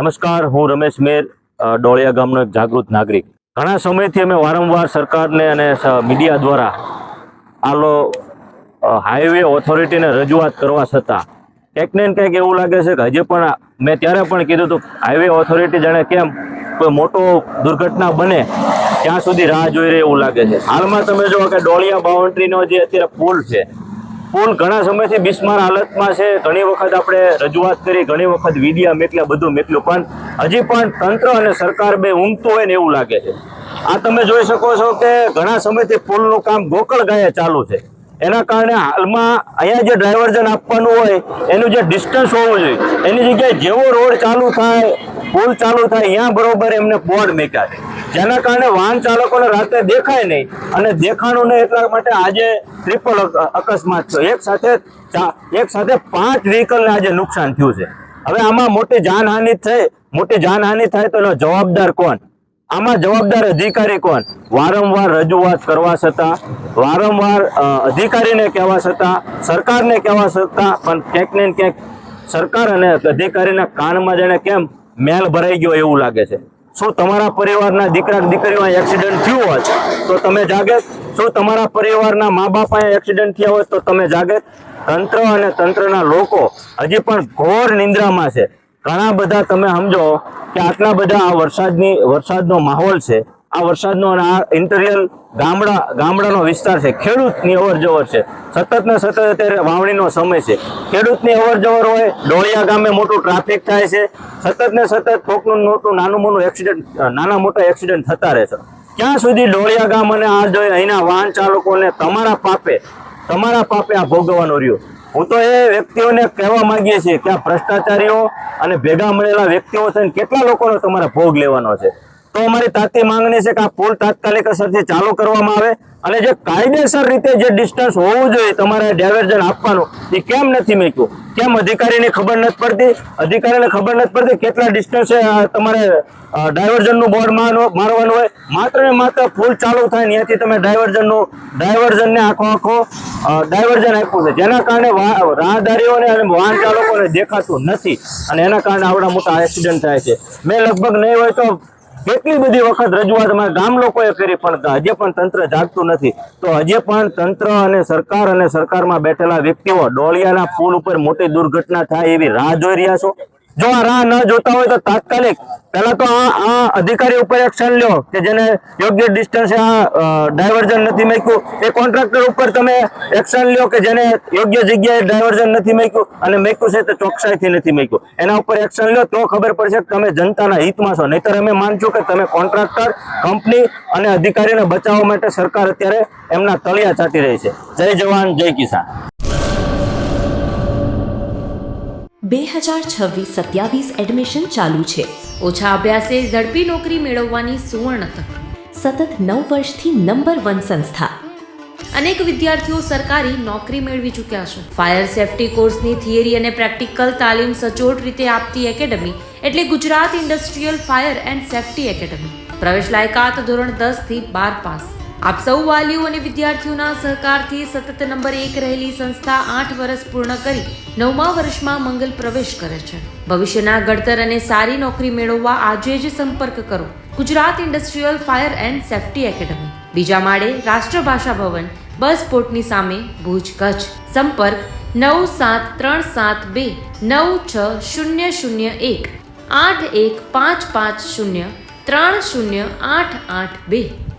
નમસ્કાર, હું રમેશ મેર, ડોળિયા ગામનો એક જાગૃત નાગરિક. ઘણા સમયથી અમે વારંવાર સરકારને અને મીડિયા દ્વારા હાઈવે ઓથોરિટીને રજૂઆત કરવા છતાં કંઈક ને કંઈક એવું લાગે છે કે હજી પણ મેં ત્યારે પણ કીધું હતું હાઈવે ઓથોરિટી જાણે કેમ કોઈ મોટો દુર્ઘટના બને ત્યાં સુધી રાહ જોઈ રહી એવું લાગે છે. હાલમાં તમે જુઓ કે ડોળિયા બાઉન્ડ્રીનો જે અત્યારે પુલ છે, પુલ ઘણા સમયથી બિસ્માર હાલતમાં છે. ઘણી વખત આપણે રજૂઆત કરી, ઘણી વખત વિડીયા મેકલ્યા, બધું મેકલ્યું, પણ હજી પણ તંત્ર અને સરકાર બે ઊંઘતું હોય ને એવું લાગે છે. આ તમે જોઈ શકો છો કે ઘણા સમયથી પુલનું કામ ગોકળ ગાયે ચાલુ છે. એના કારણે હાલમાં અહીંયા જે ડાયવર્ઝન આપવાનું હોય એનું જે ડિસ્ટન્સ હોવું જોઈએ, એની જગ્યાએ જેવો રોડ ચાલુ થાય, પુલ ચાલુ થાય, ત્યાં બરોબર એમને બોર્ડ મેક્યા છે, જેના કારણે વાહન ચાલકોને રાતે દેખાય નહીં. અને દેખાણું નહીં એટલા માટે આજે ટ્રિપલ અકસ્માત થયો. એક સાથે 5 વ્હીકલને આજે નુકસાન થયું છે. હવે આમાં મોટી જાનહાનિ થાય તો એનો જવાબદાર કોણ? આમાં જવાબદાર અધિકારી કોણ? વારંવાર રજૂઆત કરવા છતાં, વારંવાર અધિકારીને કહેવા છતાં, સરકારને કહેવા છતાં પણ ક્યાંક ને ક્યાંક સરકાર અને અધિકારીના કાનમાં જાણે કેમ મેલ ભરાઈ ગયો એવું લાગે છે. શું તમારા પરિવારના દીકરા દીકરીઓ એક્સિડન્ટ થયું હોત તો તમે જાગે? શું તમારા પરિવારના મા બાપ એક્સિડન્ટ થયા હોત તો તમે જાગે? તંત્ર અને તંત્રના લોકો હજી પણ ઘોર નિંદ્રામાં છે. ઘણા બધા તમે સમજો કે આટલા બધા આ વરસાદનો માહોલ છે, આ વરસાદનો અને આ ઇન્ટિરિયર ગામડાનો વિસ્તાર છે, ખેડૂતની અવર જવર છે, સતત ને સતત અત્યારે વાવણીનો સમય છે, ખેડૂતની અવર જવર હોય, ડોળિયા ગામે મોટું ટ્રાફિક થાય છે, સતત ને સતત કોકનું મોટું નાના મોટા એક્સિડન્ટ થતા રહે છે. ક્યાં સુધી ડોળિયા ગામ અને અહીંના વાહન ચાલકોને તમારા પાપે આ ભોગવવાનું રહ્યું? હું તો એ વ્યક્તિઓને કહેવા માંગીએ છીએ કે આ ભ્રષ્ટાચારીઓ અને ભેગા મળેલા વ્યક્તિઓ થઈને કેટલા લોકોનો તમારે ભોગ લેવાનો છે. તો અમારી તાતી માંગણી છે કે આ પુલ તાત્કાલિક અસરથી ચાલુ કરવામાં આવે અને જે કાયદેસર રીતે જે ડિસ્ટન્સ હોવું જોઈએ તમારે ડાયવર્ઝન આપવાનું એ કેમ નથી મૂક્યું? કેમ અધિકારીને ખબર નથી પડતી કેટલા ડિસ્ટન્સે તમારે ડાયવર્ઝનનું બોર્ડ મારવાનું હોય? માત્ર ને માત્ર પુલ ચાલુ થાય ત્યાંથી તમે ડાયવર્ઝનને આખો ડાયવર્ઝન આપ્યું છે, જેના કારણે રાહદારીઓને અને વાહન ચાલકોને દેખાતું નથી અને એના કારણે આવડા મોટા એક્સિડન્ટ થાય છે. મેં લગભગ નહીં હોય તો કેટલી બધી વખત રજૂઆત અમારા ગામ લોકોએ કરી, પણ હજી પણ તંત્ર જાગતું નથી. તો હજી પણ તંત્ર અને સરકારમાં બેઠેલા વ્યક્તિઓ ડોળિયાના પુલ ઉપર મોટી દુર્ઘટના થાય એવી રાહ જોઈ રહ્યા છો. જો આ રાહ ન જોતા હોય તો તાત્કાલિક પહેલા તો આ અધિકારી ઉપર એક્શન લ્યો કે જેને યોગ્ય ડિસ્ટન્સે આ ડાયવર્ઝન નથી મૂક્યું. એ કોન્ટ્રાક્ટર ઉપર તમે એક્શન લ્યો કે જેને યોગ્ય જગ્યાએ ડાયવર્ઝન નથી મૂક્યું અને મૂક્યું છે તો ચોકસાઈથી નથી મૂક્યું. એના ઉપર એક્શન લ્યો તો ખબર પડશે કે તમે જનતાના હિતમાં છો. નહીતર અમે માનશું કે તમે કોન્ટ્રાક્ટર, કંપની અને અધિકારીને બચાવવા માટે સરકાર અત્યારે એમના તળિયા ચાટી રહી છે. જય જવાન, જય કિસાન. 2026-27 એડમિશન ચાલુ છે. ઓછા અભ્યાસે ઝડપી નોકરી મેળવવાની સુવર્ણ તક. સતત 9 વર્ષથી નંબર 1 સંસ્થા. અનેક વિદ્યાર્થીઓ સરકારી નોકરી મેળવી ચૂક્યા છે. ફાયર સેફટી કોર્સની થિયરી અને પ્રેક્ટિકલ તાલીમ સચોટ રીતે આપતી એકેડમી એટલે Gujarat industrial fire and safety academy. પ્રવેશ લાયકાત ધોરણ 10 થી 12 પાસ. આપ સૌ વાલીઓ અને વિદ્યાર્થીઓના સહકારથી સતત નંબર 1 રહેલી સંસ્થા 8 વર્ષ પૂર્ણ કરી 9મા વર્ષમાં મંગલ પ્રવેશ કરે છે. ભવિષ્યના ઘડતર અને સારી નોકરી મેળવવા આજે જ સંપર્ક કરો Gujarat industrial fire and safety academy, બીજા માળે રાષ્ટ્રભાષા ભવન, બસ પોર્ટની સામે, ભુજ, કચ્છ. સંપર્ક 9737296001 8155030882.